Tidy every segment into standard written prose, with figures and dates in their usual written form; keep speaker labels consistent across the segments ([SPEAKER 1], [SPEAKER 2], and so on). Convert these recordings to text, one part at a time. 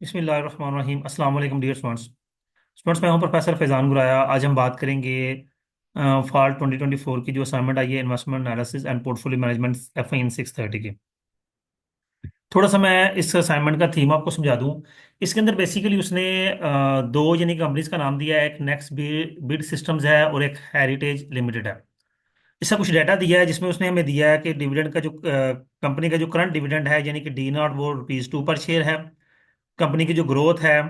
[SPEAKER 1] बिस्मिल्लाहिर्रहमानिर्रहीम। अस्सलाम वालेकुम डियर स्टूडेंट्स। मैं हूं प्रोफेसर फैज़ान गुराया। आज हम बात करेंगे फॉल 2024 की जो असाइनमेंट आई है, investment analysis and portfolio management F in 630 की। थोड़ा सा मैं इस असाइनमेंट का थीम आपको समझा दूं। इसके अंदर बेसिकली उसने दो यानी कंपनीज का नाम दिया है। एक नेक्स्ट बिड सिस्टम्स है और एक हेरिटेज लिमिटेड है। इसका कुछ डाटा दिया है जिसमें उसने हमें दिया है कि डिविडेंड का जो कंपनी का जो करंट डिविडेंड है यानी कि डी नॉट वो ₹2 पर शेयर है। कंपनी की जो ग्रोथ है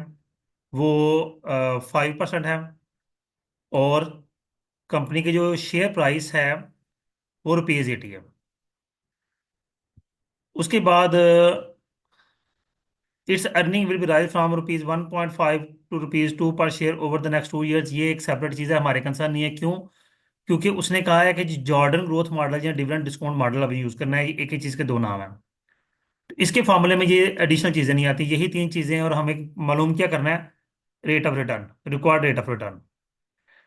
[SPEAKER 1] वो 5% है। और कंपनी की जो शेयर प्राइस है वो ₹80 है। उसके बाद its earning will be raise from ₹1.5 to ₹2 per share over the next 2 years. ये एक सेपरेट चीज़ है, हमारे कंसर्न नहीं है। क्यों? क्योंकि उसने कहा है कि जॉर्डन ग्रोथ मॉडल या डिविडेंड डिस्काउंट मॉडल अभी यूज़ करना है। एक ही चीज़ के दो नाम है। तो इसके फॉर्मूले में ये एडिशनल चीज़ें नहीं आती, यही तीन चीज़ें हैं। और हमें मालूम क्या करना है? Rate of return, required rate of return.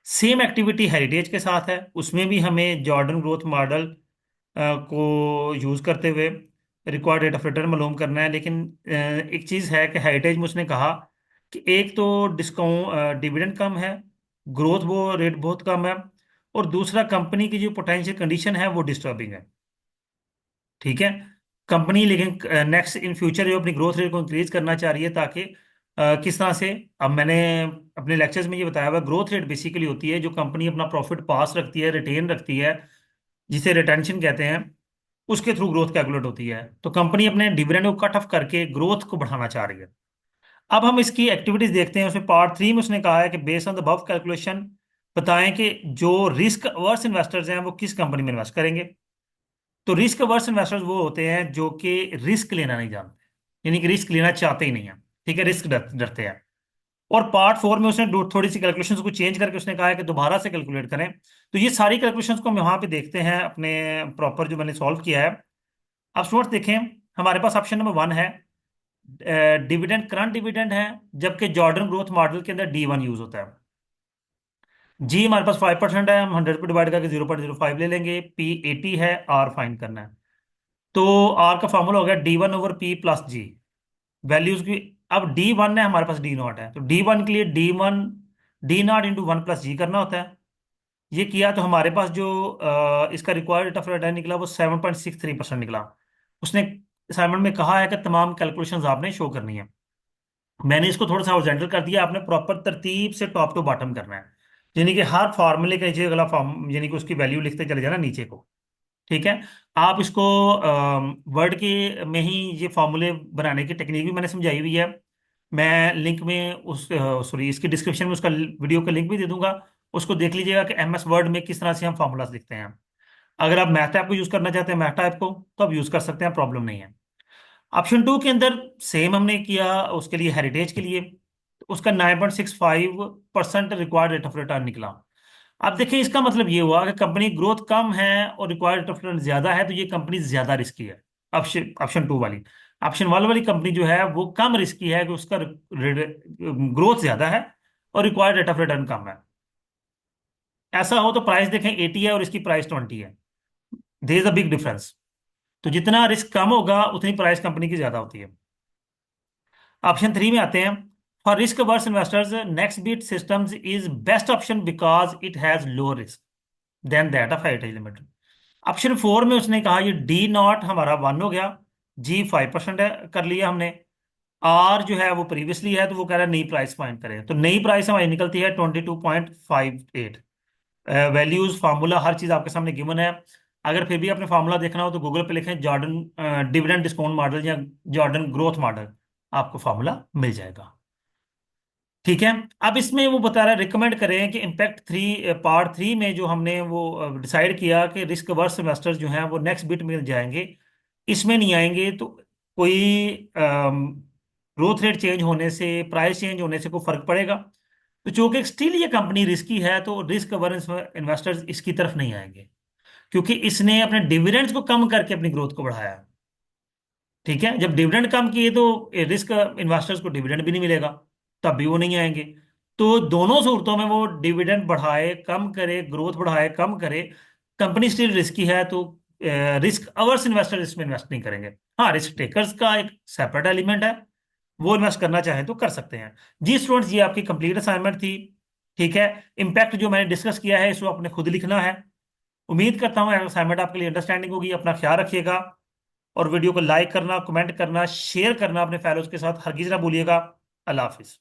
[SPEAKER 1] Same activity heritage के साथ है, उसमें भी हमें जॉर्डन ग्रोथ मॉडल को यूज़ करते हुए रिक्वायर्ड रेट ऑफ रिटर्न मालूम करना है। लेकिन एक चीज़ है कि हेरिटेज में उसने कहा कि एक तो डिस्काउंट डिविडेंड कम है, ग्रोथ वो रेट बहुत कम है, और दूसरा कंपनी की जो पोटेंशियल कंडीशन है वो डिस्टर्बिंग है। ठीक है। कंपनी लेकिन नेक्स्ट इन फ्यूचर जो अपनी ग्रोथ रेट को इंक्रीज करना चाह रही है, ताकि किस तरह से। अब मैंने अपने लेक्चर्स में ये बताया हुआ, ग्रोथ रेट बेसिकली होती है जो कंपनी अपना प्रॉफिट पास रखती है, रिटेन रखती है, जिसे रिटेंशन कहते हैं। उसके थ्रू ग्रोथ कैलकुलेट होती है। तो कंपनी अपने डिविडेंड को कट ऑफ करके ग्रोथ को बढ़ाना चाह रही है। अब हम इसकी एक्टिविटीज देखते हैं। उसमें पार्ट 3 में उसने कहा है कि based on the above calculation बताएं कि जो रिस्क अवर्स इन्वेस्टर्स हैं वो किस कंपनी में इन्वेस्ट करेंगे। तो रिस्क अवर्स इन्वेस्टर्स वो होते हैं जो कि रिस्क लेना नहीं जानते, यानी कि रिस्क लेना चाहते ही नहीं है। ठीक है, रिस्क डरते हैं। और पार्ट 4 में उसने थोड़ी सी कैलकुलेशंस को चेंज करके उसने कहा है कि दोबारा से कैलकुलेट करें। तो ये सारी कैलकुलेशंस को हम यहाँ पे देखते हैं अपने प्रॉपर जो मैंने सॉल्व किया है। अब स्टूडेंट्स देखें, हमारे पास ऑप्शन नंबर 1 है, डिविडेंड करंट डिविडेंड है, जबकि जॉर्डन ग्रोथ मॉडल के अंदर D1 यूज होता है। जी हमारे पास 5% है, हम 100 पे डिवाइड करके 0.05 ले लेंगे। P 80 है, R फाइंड करना है। तो आर का फॉर्मूला हो गया D1/P प्लस जी, वैल्यूज की। अब D1 है, हमारे पास D0 है, तो D1 के लिए D0 × 1 + G करना होता है। ये किया तो हमारे पास जो इसका रिक्वायर्ड रेट ऑफ रिटर्न निकला वो 7.63% निकला। उसने असाइनमेंट में कहा है कि तमाम कैलकुलेशंस आपने शो करनी है। मैंने इसको थोड़ा सा हॉरिजॉन्टल कर दिया, आपने प्रॉपर तरतीब से टॉप टू बॉटम करना है। यानी कि हर फार्मूले के नीचे अगला फॉर्म, यानी कि उसकी वैल्यू लिखते चले जाना नीचे को। ठीक है। आप इसको वर्ड के में ही ये फॉर्मूले बनाने की टेक्निक भी मैंने समझाई हुई है। मैं लिंक में उस सॉरी इसकी डिस्क्रिप्शन में उसका वीडियो का लिंक भी दे दूंगा। उसको देख लीजिएगा कि MS वर्ड में किस तरह से हम फार्मूलाज लिखते हैं। अगर आप मैथ ऐप को यूज करना चाहते हैं, मैथ ऐप को, तो आप यूज कर सकते हैं, प्रॉब्लम नहीं है। ऑप्शन 2 के अंदर सेम हमने किया उसके लिए, हेरिटेज के लिए। तो उसका 9.65% रिक्वायर्ड रेट ऑफ रिटर्न निकला। अब देखिए, इसका मतलब ये हुआ कि कंपनी ग्रोथ कम है और रिक्वायर्ड रेट ऑफ रिटर्न ज्यादा है, तो ये कंपनी ज्यादा रिस्की है। ऑप्शन ऑप्शन 2 वाली। ऑप्शन 1 वाली कंपनी जो है वो कम रिस्की है कि उसका ग्रोथ ज्यादा है और रिक्वायर्ड रेट ऑफ रिटर्न कम है। ऐसा हो तो प्राइस देखें 80 है और इसकी प्राइस 20 है। There is a big difference. तो जितना रिस्क कम होगा उतनी प्राइस कंपनी की ज्यादा होती है। ऑप्शन 3 में आते हैं। For risk averse investors Next Beat Systems is best option because it has low risk then that of Heritage Limited. Option 4 में उसने कहा ये D0 हमारा 1 हो गया, जी 5% है, कर लिया हमने। आर जो है वो प्रीवियसली है, तो वो कह रहा है नई प्राइस फाइंड करें। तो नई प्राइस हमारी निकलती है 22.58। वैल्यूज फार्मूला हर चीज आपके सामने गिवन है। अगर फिर भी आपने फार्मूला देखना हो तो गूगल पे लिखें जॉर्डन डिविडेंड डिस्काउंट मॉडल या जॉर्डन ग्रोथ मॉडल, आपको फार्मूला मिल जाएगा। ठीक है। अब इसमें वो बता रहा है रिकमेंड करें कि इम्पैक्ट 3 पार्ट 3 में जो हमने वो डिसाइड किया कि रिस्क अवर्स इन्वेस्टर्स जो हैं वो नेक्स्ट बिट में जाएंगे, इसमें नहीं आएंगे। तो कोई ग्रोथ रेट चेंज होने से, प्राइस चेंज होने से कोई फर्क पड़ेगा? तो चूंकि स्टिल ये कंपनी रिस्की है, तो रिस्क अवर्स इन्वेस्टर्स इसकी तरफ नहीं आएंगे, क्योंकि इसने अपने डिविडेंड्स को कम करके अपनी ग्रोथ को बढ़ाया है। ठीक है। जब डिविडेंड कम किए तो रिस्क इन्वेस्टर्स को डिविडेंड भी नहीं मिलेगा, तब भी वो नहीं आएंगे। तो दोनों सूरतों में वो डिविडेंड बढ़ाए कम करे, ग्रोथ बढ़ाए कम करे, कंपनी स्टिल रिस्की है, तो रिस्क अवर्स इन्वेस्टर इसमें इन्वेस्ट नहीं करेंगे। हाँ, रिस्क टेकर्स का एक सेपरेट एलिमेंट है, वो इन्वेस्ट करना चाहें तो कर सकते हैं। जी स्टूडेंट्स, ये आपकी कंप्लीट असाइनमेंट थी। ठीक है। इम्पैक्ट जो मैंने डिस्कस किया है इसको आपने खुद लिखना है। उम्मीद करता हूँ असाइनमेंट आपके लिए अंडरस्टैंडिंग होगी। अपना ख्याल रखिएगा, और वीडियो को लाइक करना, कमेंट करना, शेयर करना अपने फेलोज के साथ हरगिज ना भूलिएगा। अल्लाह हाफिज।